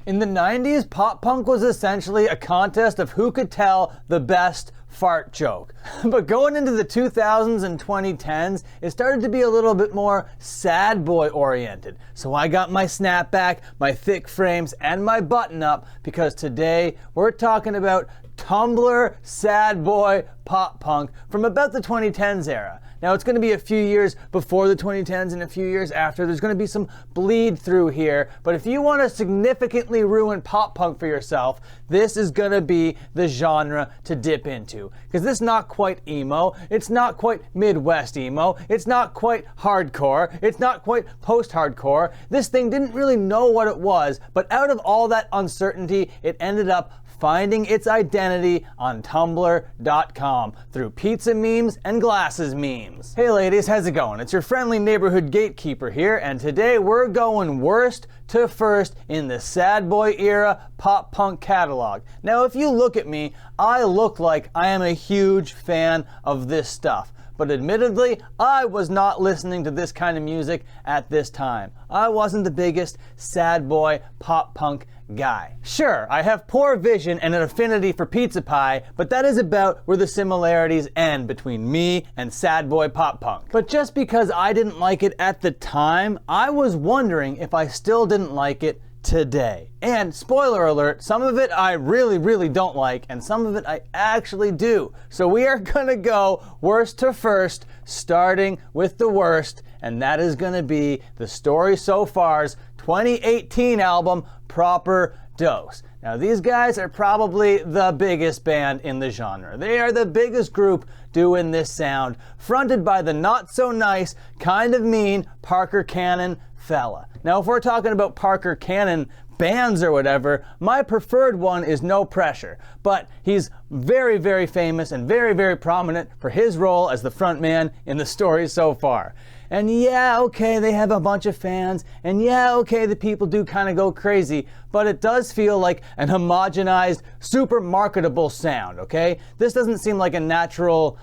In the 90s, pop punk was essentially a contest of who could tell the best fart joke. But going into the 2000s and 2010s, it started to be a little bit more sad boy oriented. So I got my snapback, my thick frames, and my button up, because today we're talking about Tumblr sad boy pop punk from about the 2010s era. Now it's going to be a few years before the 2010s and a few years after. There's going to be some bleed through here, but if you want to significantly ruin pop punk for yourself, this is going to be the genre to dip into. Because this is not quite emo, it's not quite Midwest emo, it's not quite hardcore, it's not quite post-hardcore. This thing didn't really know what it was, but out of all that uncertainty, it ended up finding its identity on tumblr.com through pizza memes and glasses memes. Hey ladies, how's it going? It's your friendly neighborhood gatekeeper here, and today we're going worst to first in the sad boy era pop punk catalog. Now if you look at me, I look like I am a huge fan of this stuff. But admittedly, I was not listening to this kind of music at this time. I wasn't the biggest sad boy pop punk guy. Sure, I have poor vision and an affinity for pizza pie, but that is about where the similarities end between me and sad boy pop punk. But just because I didn't like it at the time, I was wondering if I still didn't like it today. And spoiler alert, some of it I really don't like, and some of it I actually do. So we are gonna go worst to first, starting with the worst, and that is gonna be the Story So Far's 2018 album, Proper Dose. Now these guys are probably the biggest band in the genre. They are the biggest group doing this sound, fronted by the not so nice, kind of mean Parker Cannon fella. Now if we're talking about Parker Cannon bands or whatever, my preferred one is No Pressure, but he's very famous and very prominent for his role as the frontman in the Story So Far. And yeah, okay, they have a bunch of fans, and yeah, okay, the people do kind of go crazy, but it does feel like an homogenized, super marketable sound, okay? This doesn't seem like a natural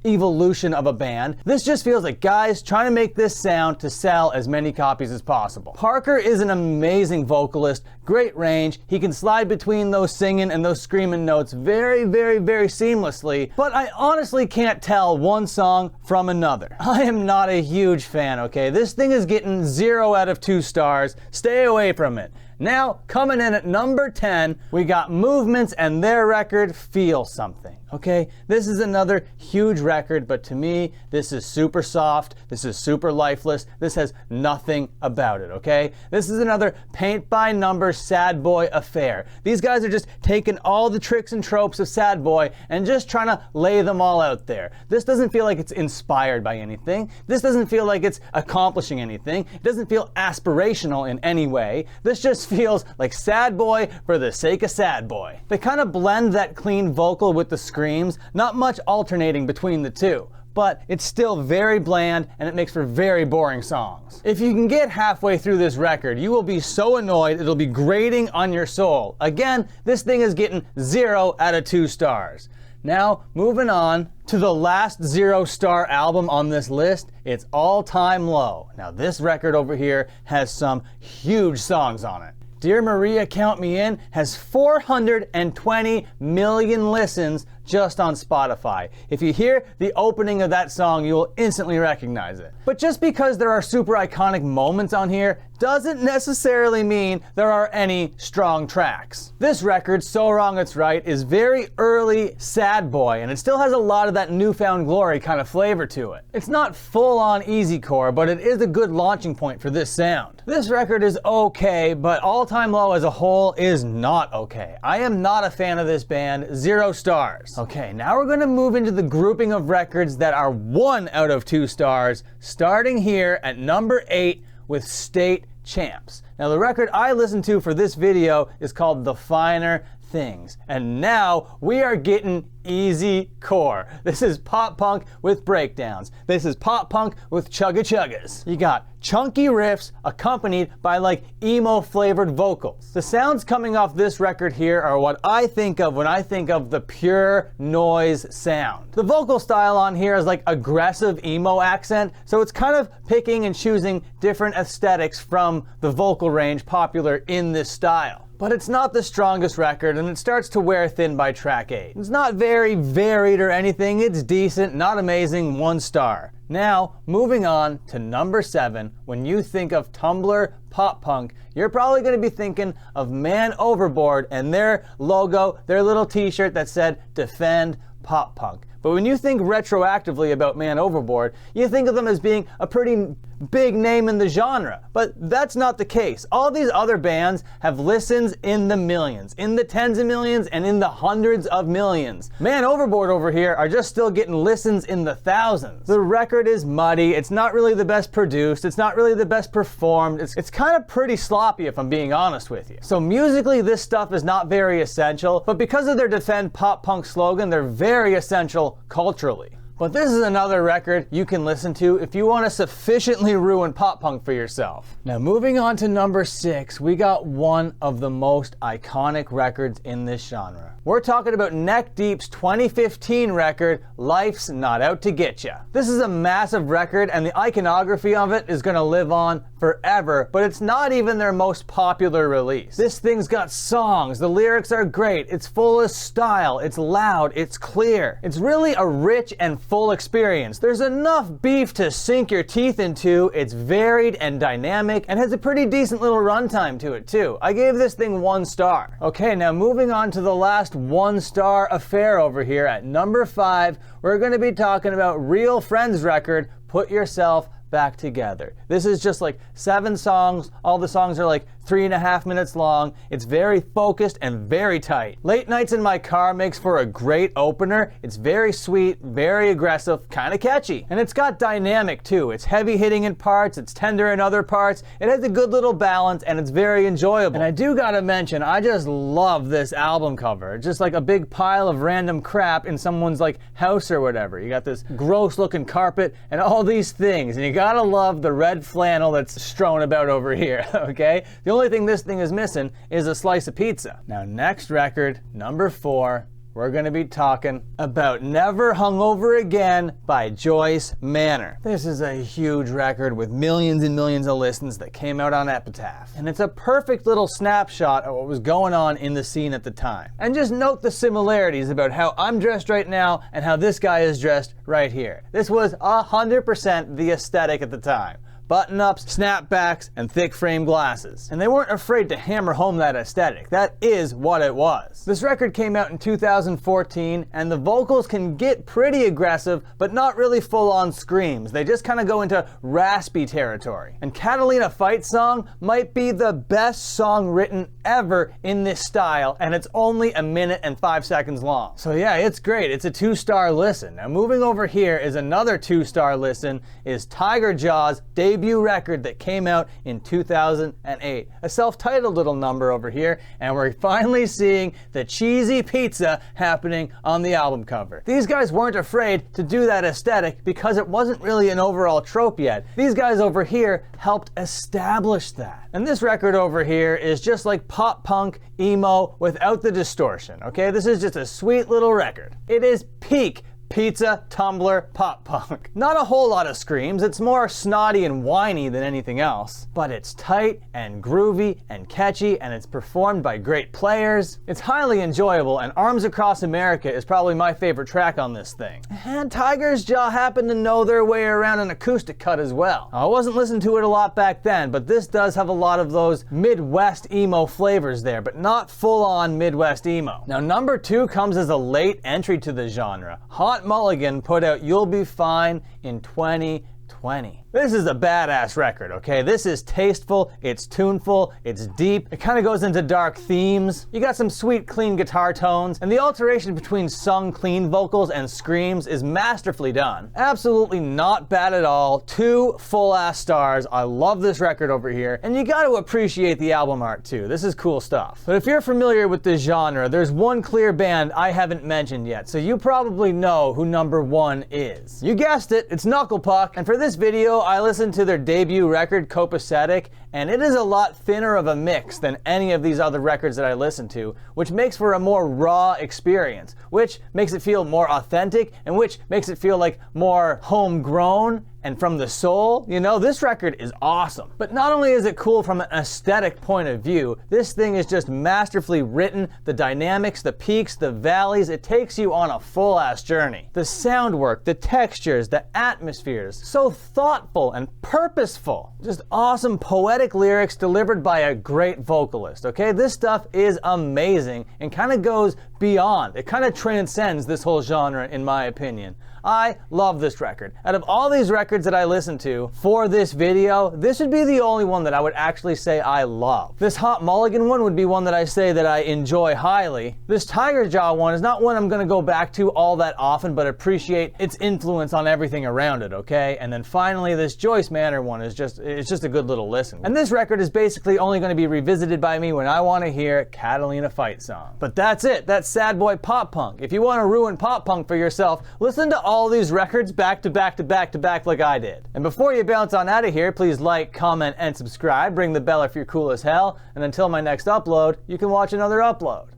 evolution of a band. This just feels like guys trying to make this sound to sell as many copies as possible. Parker is an amazing vocalist, great range. He can slide between those singing and those screaming notes very seamlessly, but I honestly can't tell one song from another. I am not a huge fan, okay? This thing is getting 0 out of 2 stars. Stay away from it. Now, coming in at number 10, we got Movements and their record, Feel Something. Okay, this is another huge record, but to me, this is super soft, this is super lifeless, this has nothing about it, okay? This is another paint-by-number sad boy affair. These guys are just taking all the tricks and tropes of sad boy and just trying to lay them all out there. This doesn't feel like it's inspired by anything. This doesn't feel like it's accomplishing anything. It doesn't feel aspirational in any way. This just feels like sad boy for the sake of sad boy. They kind of blend that clean vocal with the screams, not much alternating between the two, but it's still very bland and it makes for very boring songs. If you can get halfway through this record, you will be so annoyed it'll be grating on your soul. Again, this thing is getting 0 out of 2 stars. Now, moving on to the last 0-star album on this list, it's All Time Low. Now this record over here has some huge songs on it. Dear Maria, Count Me In has 420 million listens just on Spotify. If you hear the opening of that song, you will instantly recognize it. But just because there are super iconic moments on here doesn't necessarily mean there are any strong tracks. This record, So Wrong It's Right, is very early sad boy, and it still has a lot of that newfound glory kind of flavor to it. It's not full-on easycore, but it is a good launching point for this sound. This record is okay, but All Time Low as a whole is not okay. I am not a fan of this band, 0 stars. Okay, now we're gonna move into the grouping of records that are 1 out of 2 stars, starting here at number 8 with State Champs. Now the record I listened to for this video is called The Finer Things, and now we are getting easy core. This is pop punk with breakdowns. This is pop punk with chugga chuggas. You got chunky riffs accompanied by like emo flavored vocals. The sounds coming off this record here are what I think of when I think of the pure noise sound. The vocal style on here is like aggressive emo accent, so it's kind of picking and choosing different aesthetics from the vocal vocal range popular in this style. But it's not the strongest record, and it starts to wear thin by track 8. It's not very varied or anything, it's decent, not amazing, 1 star. Now, moving on to number 7, when you think of Tumblr pop punk, you're probably going to be thinking of Man Overboard and their logo, their little t-shirt that said, "Defend Pop Punk." But when you think retroactively about Man Overboard, you think of them as being a pretty big name in the genre. But that's not the case. All these other bands have listens in the millions, in the tens of millions, and in the hundreds of millions. Man Overboard over here are just still getting listens in the thousands. The record is muddy, it's not really the best produced, it's not really the best performed, it's kind of pretty sloppy if I'm being honest with you. So musically this stuff is not very essential, but because of their Defend Pop Punk slogan, they're very essential culturally. But this is another record you can listen to if you want to sufficiently ruin pop punk for yourself. Now moving on to number 6, we got one of the most iconic records in this genre. We're talking about Neck Deep's 2015 record, Life's Not Out to Get Ya. This is a massive record and the iconography of it is going to live on forever, but it's not even their most popular release. This thing's got songs, the lyrics are great, it's full of style, it's loud, it's clear. It's really a rich and full experience. There's enough beef to sink your teeth into, it's varied and dynamic, and has a pretty decent little runtime to it too. I gave this thing 1 star. Okay, now moving on to the last 1-star affair over here at number 5, we're going to be talking about Real Friends' record, Put Yourself Back Together. This is just like 7 songs. All the songs are like 3.5 minutes long. It's very focused and very tight. Late Nights in My Car makes for a great opener. It's very sweet, very aggressive, kind of catchy. And it's got dynamic too. It's heavy hitting in parts, it's tender in other parts. It has a good little balance and it's very enjoyable. And I do gotta mention, I just love this album cover. It's just like a big pile of random crap in someone's like house or whatever. You got this gross looking carpet and all these things. And you gotta love the red flannel that's strewn about over here, okay? The only thing this thing is missing is a slice of pizza. Now next record, number 4, we're gonna be talking about Never Hungover Again by Joyce Manor. This is a huge record with millions and millions of listens that came out on Epitaph. And it's a perfect little snapshot of what was going on in the scene at the time. And just note the similarities about how I'm dressed right now and how this guy is dressed right here. This was 100% the aesthetic at the time. Button-ups, snapbacks, and thick frame glasses. And they weren't afraid to hammer home that aesthetic. That is what it was. This record came out in 2014, and the vocals can get pretty aggressive, but not really full-on screams. They just kind of go into raspy territory. And Catalina Fight Song might be the best song written ever in this style, and it's only 1 minute and 5 seconds long. So yeah, it's great. It's a 2-star listen. Now moving over here is another 2-star listen, is Tiger Jaw's debut record that came out in 2008. A self-titled little number over here, and we're finally seeing the cheesy pizza happening on the album cover. These guys weren't afraid to do that aesthetic because it wasn't really an overall trope yet. These guys over here helped establish that. And this record over here is just like pop punk emo without the distortion, okay? This is just a sweet little record. It is peak pizza, Tumblr, pop punk. Not a whole lot of screams, it's more snotty and whiny than anything else. But it's tight and groovy and catchy, and it's performed by great players. It's highly enjoyable, and Arms Across America is probably my favorite track on this thing. And Tiger's Jaw happened to know their way around an acoustic cut as well. I wasn't listening to it a lot back then, but this does have a lot of those Midwest emo flavors there, but not full-on Midwest emo. Now number 2 comes as a late entry to the genre. Hot Mulligan put out You'll Be Fine in 2020. This is a badass record, okay? This is tasteful, it's tuneful, it's deep, it kind of goes into dark themes. You got some sweet, clean guitar tones, and the alteration between sung, clean vocals and screams is masterfully done. Absolutely not bad at all. 2 full-ass stars. I love this record over here, and you got to appreciate the album art too. This is cool stuff. But if you're familiar with this genre, there's one clear band I haven't mentioned yet, so you probably know who number 1 is. You guessed it, it's Knuckle Puck, and for this video, I listened to their debut record, Copacetic, and it is a lot thinner of a mix than any of these other records that I listen to, which makes for a more raw experience, which makes it feel more authentic, and which makes it feel like more homegrown and from the soul. You know, this record is awesome. But not only is it cool from an aesthetic point of view, this thing is just masterfully written. The dynamics, the peaks, the valleys, it takes you on a full-ass journey. The sound work, the textures, the atmospheres, so thoughtful and purposeful. Just awesome poetic lyrics delivered by a great vocalist, okay? This stuff is amazing and kind of goes beyond. It kind of transcends this whole genre, in my opinion. I love this record. Out of all these records that I listened to for this video, this would be the only one that I would actually say I love. This Hot Mulligan one would be one that I say that I enjoy highly. This Tiger Jaw one is not one I'm gonna go back to all that often, but appreciate its influence on everything around it, okay? And then finally, this Joyce Manor one is just a good little listen. And this record is basically only gonna be revisited by me when I wanna hear Catalina Fight Song. But that's it, that's sad boy pop punk. If you wanna ruin pop punk for yourself, listen to all these records back to back to back to back like I did. And before you bounce on out of here, please like, comment, and subscribe. Ring the bell if you're cool as hell. And until my next upload, you can watch another upload.